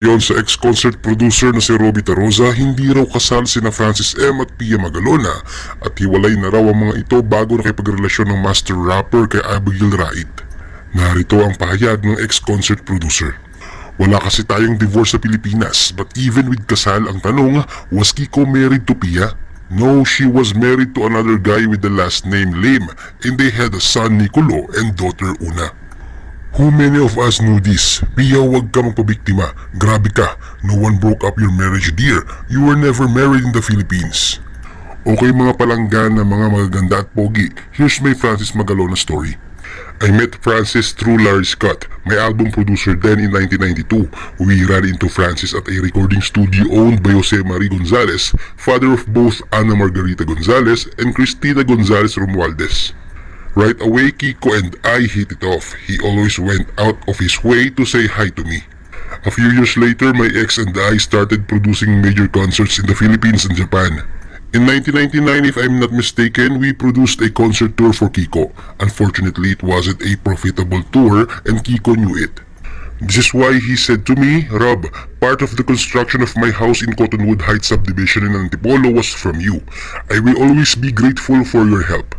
Yon sa ex-concert producer na si Robbie Taroza, hindi raw kasal sina Francis M at Pia Magalona at hiwalay na raw ang mga ito bago nakipagrelasyon ng master rapper kay Abigail Rait. Narito ang pahayag ng ex-concert producer. Wala kasi tayong divorce sa Pilipinas, but even with Kasal, ang tanong, was Kiko married to Pia? No, she was married to another guy with the last name Lim, and they had a son Nicolo and daughter Una. Who many of us knew this? Pia, wag ka magpabiktima. Grabe ka. No one broke up your marriage, dear. You were never married in the Philippines. Okay mga palanggan na mga magaganda at pogi, here's my Francis Magalona story. I met Francis through Larry Scott, my album producer then in 1992. We ran into Francis at a recording studio owned by Jose Marie Gonzalez, father of both Ana Margarita Gonzalez and Cristina Gonzalez Romualdez. Right away, Kiko and I hit it off. He always went out of his way to say hi to me. A few years later, my ex and I started producing major concerts in the Philippines and Japan. In 1999, if I'm not mistaken, we produced a concert tour for Kiko. Unfortunately, it wasn't a profitable tour and Kiko knew it. This is why he said to me, Rob, part of the construction of my house in Cottonwood Heights subdivision in Antipolo was from you. I will always be grateful for your help.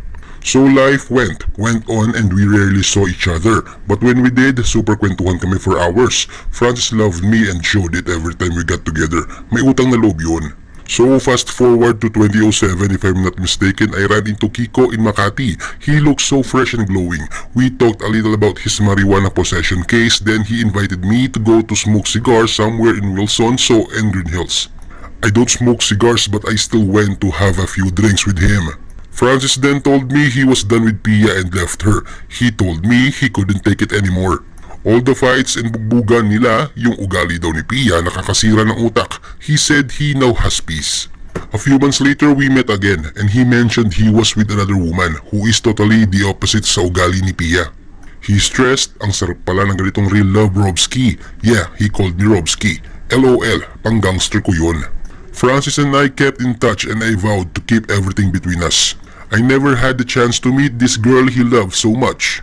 So life went on and we rarely saw each other. But when we did, super kwentuhan kami for hours. Francis loved me and showed it every time we got together. May utang na loob yun. So fast forward to 2007, if I'm not mistaken, I ran into Kiko in Makati. He looked so fresh and glowing. We talked a little about his marijuana possession case, then he invited me to go to smoke cigars somewhere in Wilson and Green Hills. I don't smoke cigars but I still went to have a few drinks with him. Francis then told me he was done with Pia and left her. He told me he couldn't take it anymore. All the fights and bugbugan nila, yung ugali daw ni Pia nakakasira ng utak. He said he now has peace. A few months later, we met again and he mentioned he was with another woman who is totally the opposite sa ugali ni Pia. He stressed, ang sarap pala ng ganitong real love, Robski. Yeah, he called me Robski. LOL, pang gangster ko yun. Francis and I kept in touch and I vowed to keep everything between us. I never had the chance to meet this girl he loved so much.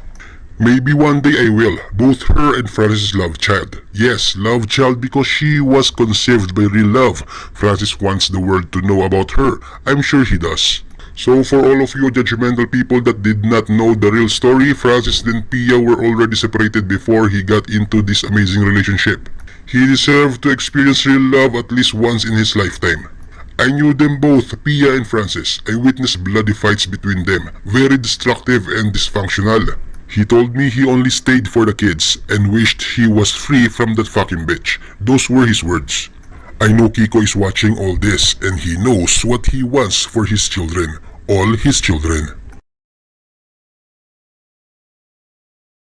Maybe one day I will. Both her and Francis' love child. Yes, love child because she was conceived by real love. Francis wants the world to know about her. I'm sure he does. So for all of you judgmental people that did not know the real story, Francis and Pia were already separated before he got into this amazing relationship. He deserved to experience real love at least once in his lifetime. I knew them both, Pia and Francis. I witnessed bloody fights between them, very destructive and dysfunctional. He told me he only stayed for the kids and wished he was free from that fucking bitch. Those were his words. I know Kiko is watching all this and he knows what he wants for his children, all his children.